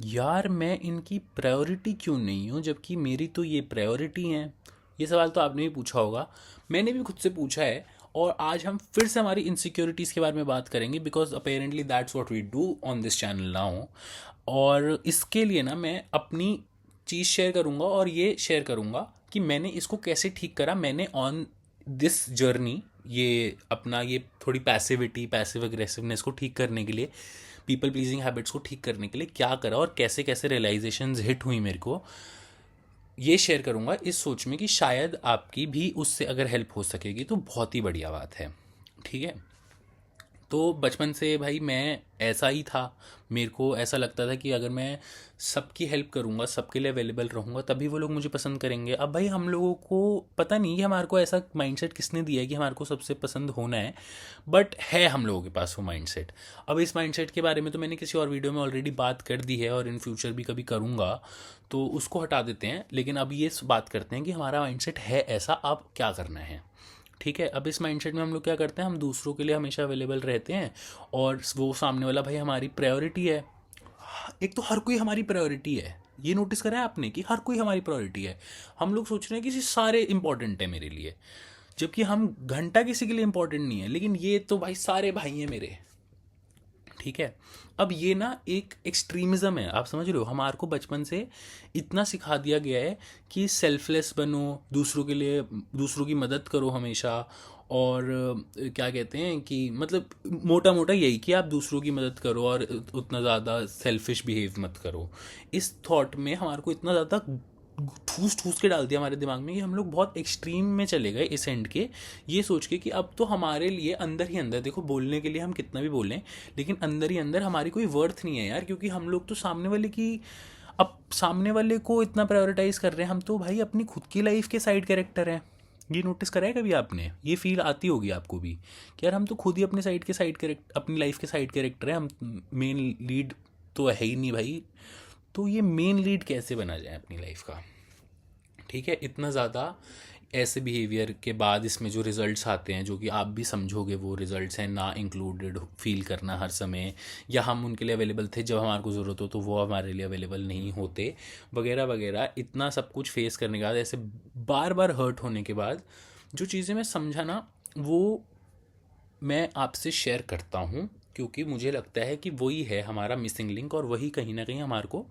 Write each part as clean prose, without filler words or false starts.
यार मैं इनकी प्रायोरिटी क्यों नहीं हूँ जबकि मेरी तो ये प्रायोरिटी हैं। ये सवाल तो आपने भी पूछा होगा, मैंने भी खुद से पूछा है। और आज हम फिर से हमारी इनसिक्योरिटीज़ के बारे में बात करेंगे, because apparently that's what we do on this channel now. और इसके लिए ना मैं अपनी चीज़ शेयर करूँगा और ये शेयर करूँगा कि मैंने इसको कैसे ठीक करा। मैंने ऑन दिस जर्नी ये अपना ये थोड़ी पैसिव अग्रेसिवनेस को ठीक करने के लिए, पीपल प्लीजिंग हैबिट्स को ठीक करने के लिए क्या करा और कैसे कैसे रियलाइजेशंस हिट हुई मेरे को, ये शेयर करूँगा इस सोच में कि शायद आपकी भी उससे अगर हेल्प हो सकेगी तो बहुत ही बढ़िया बात है। ठीक है। तो बचपन से भाई मैं ऐसा ही था। मेरे को ऐसा लगता था कि अगर मैं सबकी हेल्प करूँगा, सबके लिए अवेलेबल रहूँगा, तभी वो लोग मुझे पसंद करेंगे। अब भाई हम लोगों को पता नहीं कि हमारे को ऐसा माइंडसेट किसने दिया है कि हमारे को सबसे पसंद होना है, बट है हम लोगों के पास वो माइंडसेट। अब इस माइंडसेट के बारे में तो मैंने किसी और वीडियो में ऑलरेडी बात कर दी है और इन फ्यूचर भी कभी करूँगा, तो उसको हटा देते हैं। लेकिन अब ये बात करते हैं कि हमारा माइंडसेट है ऐसा, अब क्या करना है। ठीक है। अब इस माइंडसेट में हम लोग क्या करते हैं, हम दूसरों के लिए हमेशा अवेलेबल रहते हैं और वो सामने वाला भाई हमारी प्रायोरिटी है। एक तो हर कोई हमारी प्रायोरिटी है, ये नोटिस करा है आपने कि हर कोई हमारी प्रायोरिटी है। हम लोग सोच रहे हैं कि ये सारे इंपॉर्टेंट है मेरे लिए, जबकि हम घंटा किसी के लिए इंपॉर्टेंट नहीं है, लेकिन ये तो भाई सारे भाई हैं मेरे। ठीक है। अब ये ना एक एक्सट्रीमिज़म है, आप समझ रहे हो। हमारे को बचपन से इतना सिखा दिया गया है कि सेल्फलेस बनो, दूसरों के लिए दूसरों की मदद करो हमेशा। और क्या कहते हैं कि मतलब मोटा मोटा यही कि आप दूसरों की मदद करो और उतना ज़्यादा सेल्फिश बिहेव मत करो। इस थॉट में हमारे को इतना ज़्यादा ठूस ठूस के डाल दिया हमारे दिमाग में कि हम लोग बहुत एक्सट्रीम में चले गए इस एंड के, ये सोच के कि अब तो हमारे लिए अंदर ही अंदर, देखो बोलने के लिए हम कितना भी बोलें, लेकिन अंदर ही अंदर हमारी कोई वर्थ नहीं है यार। क्योंकि हम लोग तो सामने वाले की, अब सामने वाले को इतना प्रायोरिटाइज कर रहे हैं, हम तो भाई अपनी खुद की लाइफ के साइड कैरेक्टर हैं। ये नोटिस करा है कभी आपने, ये फील आती होगी आपको भी कि यार हम तो खुद ही अपने साइड के साइड कैरेक्टर, अपनी लाइफ के साइड कैरेक्टर हैं, हम मेन लीड तो है ही नहीं भाई। तो ये मेन लीड कैसे बना जाए अपनी लाइफ का। ठीक है। इतना ज़्यादा ऐसे बिहेवियर के बाद इसमें जो रिजल्ट्स आते हैं, जो कि आप भी समझोगे वो रिजल्ट्स हैं, ना इंक्लूडेड फील करना हर समय, या हम उनके लिए अवेलेबल थे जब हमारे को ज़रूरत हो तो वो हमारे लिए अवेलेबल नहीं होते, वगैरह वगैरह। इतना सब कुछ फेस करने के बाद, ऐसे बार बार हर्ट होने के बाद, जो चीज़ें मैं समझा ना, वो मैं आपसे शेयर करता हूँ। क्योंकि मुझे लगता है कि वही है हमारा मिसिंग लिंक, और वही कहीं ना कहीं हमारे को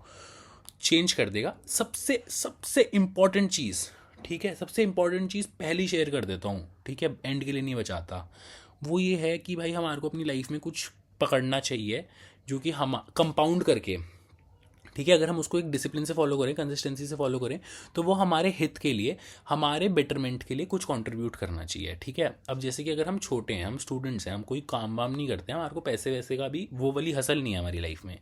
चेंज कर देगा। सबसे सबसे इम्पॉर्टेंट चीज़, ठीक है, सबसे इम्पॉर्टेंट चीज़ पहले ही शेयर कर देता हूँ, ठीक है, एंड के लिए नहीं बचाता। वो ये है कि भाई हमारे को अपनी लाइफ में कुछ पकड़ना चाहिए जो कि हम कंपाउंड करके, ठीक है, अगर हम उसको एक डिसिप्लिन से फॉलो करें, कंसिस्टेंसी से फॉलो करें, तो वो हमारे हित के लिए, हमारे बेटरमेंट के लिए कुछ कंट्रीब्यूट करना चाहिए। ठीक है। अब जैसे कि अगर हम छोटे हैं, हम स्टूडेंट्स हैं, हम कोई काम वाम नहीं करते हैं, हमारे को पैसे वैसे का भी वो वाली हसल नहीं है हमारी लाइफ में,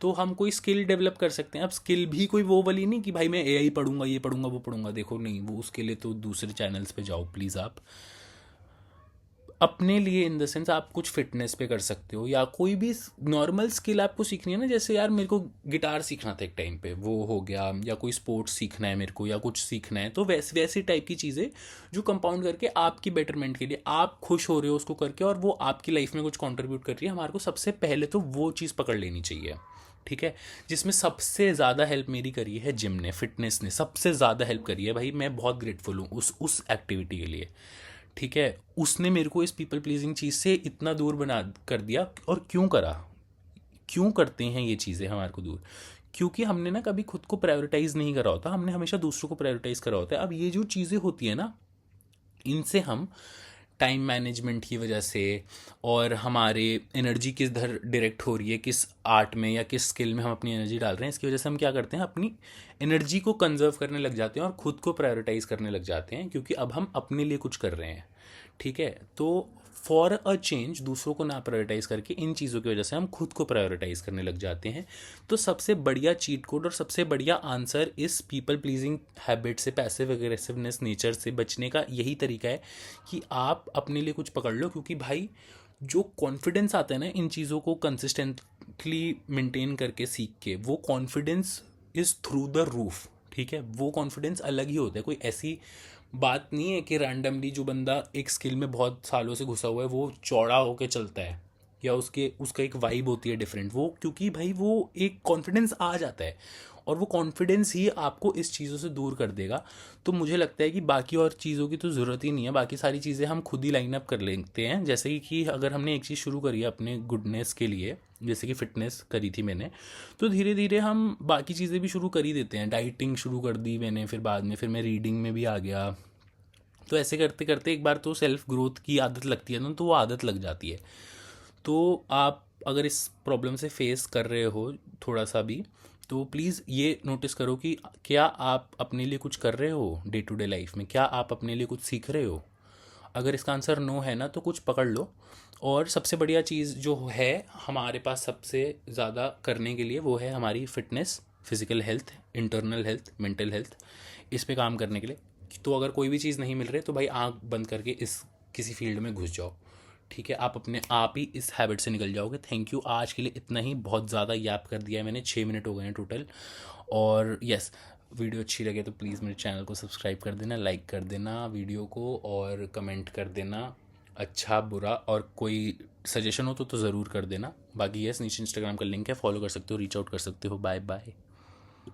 तो हम कोई स्किल डेवलप कर सकते हैं। अब स्किल भी कोई वो वाली नहीं कि भाई मैं एआई पढ़ूंगा, ये पढ़ूंगा, वो पढ़ूंगा, देखो नहीं, वो उसके लिए तो दूसरे चैनल्स पे जाओ प्लीज़। आप अपने लिए इन द सेंस आप कुछ फिटनेस पे कर सकते हो, या कोई भी नॉर्मल स्किल आपको सीखनी है ना, जैसे यार मेरे को गिटार सीखना था एक टाइम पे, वो हो गया, या कोई स्पोर्ट्स सीखना है मेरे को, या कुछ सीखना है, तो वैसे वैसी टाइप की चीज़ें जो कंपाउंड करके आपकी बेटरमेंट के लिए, आप खुश हो रहे हो उसको करके और वो आपकी लाइफ में कुछ कॉन्ट्रीब्यूट कर रही है, हमारे को सबसे पहले तो वो चीज़ पकड़ लेनी चाहिए। ठीक है। जिसमें सबसे ज़्यादा हेल्प मेरी करी है जिम ने, फिटनेस ने सबसे ज़्यादा हेल्प करी है भाई, मैं बहुत ग्रेटफुल हूँ उस एक्टिविटी के लिए। ठीक है। उसने मेरे को इस पीपल प्लीजिंग चीज़ से इतना दूर बना कर दिया। और क्यों करा, क्यों करते हैं ये चीज़ें हमारे को दूर, क्योंकि हमने ना कभी खुद को प्रायोरिटाइज नहीं करा होता, हमने हमेशा दूसरों को प्रायोरिटाइज करा होता है। अब ये जो चीज़ें होती है ना, इनसे हम टाइम मैनेजमेंट की वजह से, और हमारे एनर्जी किस धर डायरेक्ट हो रही है, किस आर्ट में या किस स्किल में हम अपनी एनर्जी डाल रहे हैं, इसकी वजह से हम क्या करते हैं, अपनी एनर्जी को कंजर्व करने लग जाते हैं और ख़ुद को प्रायोरिटाइज करने लग जाते हैं, क्योंकि अब हम अपने लिए कुछ कर रहे हैं। ठीक है। तो फॉर अ चेंज दूसरों को ना प्रायोरिटाइज करके इन चीज़ों की वजह से हम खुद को प्रायोरिटाइज करने लग जाते हैं। तो सबसे बढ़िया चीट कोड और सबसे बढ़िया आंसर इस पीपल प्लीजिंग हैबिट से, पैसिव एग्रेसिवनेस नेचर से बचने का यही तरीका है कि आप अपने लिए कुछ पकड़ लो। क्योंकि भाई जो कॉन्फिडेंस आता है ना इन चीज़ों को कंसिस्टेंटली मेंटेन करके सीख के, वो confidence is through the roof. ठीक है। वो कॉन्फिडेंस अलग ही होता है, कोई ऐसी बात नहीं है कि रैंडमली जो बंदा एक स्किल में बहुत सालों से घुसा हुआ है वो चौड़ा होके चलता है। या उसका एक वाइब होती है डिफरेंट, वो क्योंकि भाई वो एक कॉन्फिडेंस आ जाता है, और वो कॉन्फिडेंस ही आपको इस चीज़ों से दूर कर देगा। तो मुझे लगता है कि बाकी और चीज़ों की तो ज़रूरत ही नहीं है, बाकी सारी चीज़ें हम खुद ही लाइन अप कर लेते हैं। जैसे कि अगर हमने एक चीज़ शुरू करी है अपने गुडनेस के लिए, जैसे कि फ़िटनेस करी थी मैंने, तो धीरे धीरे हम बाकी चीज़ें भी शुरू कर ही देते हैं। डाइटिंग शुरू कर दी मैंने, फिर बाद में फिर मैं रीडिंग में भी आ गया। तो ऐसे करते करते एक बार तो सेल्फ ग्रोथ की आदत लगती है ना, तो वो आदत लग जाती है। तो आप अगर इस प्रॉब्लम से फेस कर रहे हो थोड़ा सा भी, तो प्लीज़ ये नोटिस करो कि क्या आप अपने लिए कुछ कर रहे हो डे टू डे लाइफ में, क्या आप अपने लिए कुछ सीख रहे हो। अगर इसका आंसर नो है ना, तो कुछ पकड़ लो। और सबसे बढ़िया चीज़ जो है हमारे पास सबसे ज़्यादा करने के लिए, वो है हमारी fitness, physical health, internal health, mental health. इस पे काम करने के लिए तो अगर कोई भी चीज़ नहीं मिल रही तो भाई आंख बंद करके इस किसी फील्ड में घुस जाओ। ठीक है, आप अपने आप ही इस हैबिट से निकल जाओगे। थैंक यू, आज के लिए इतना ही। बहुत ज़्यादा याद कर दिया है मैंने, 6 मिनट हो गए हैं टोटल। और यस, वीडियो अच्छी लगे तो प्लीज़ मेरे चैनल को सब्सक्राइब कर देना, लाइक कर देना वीडियो को, और कमेंट कर देना अच्छा बुरा, और कोई सजेशन हो तो ज़रूर कर देना। बाकी यस, नीचे इंस्टाग्राम का लिंक है, फॉलो कर सकते हो, रीच आउट कर सकते हो। Bye bye.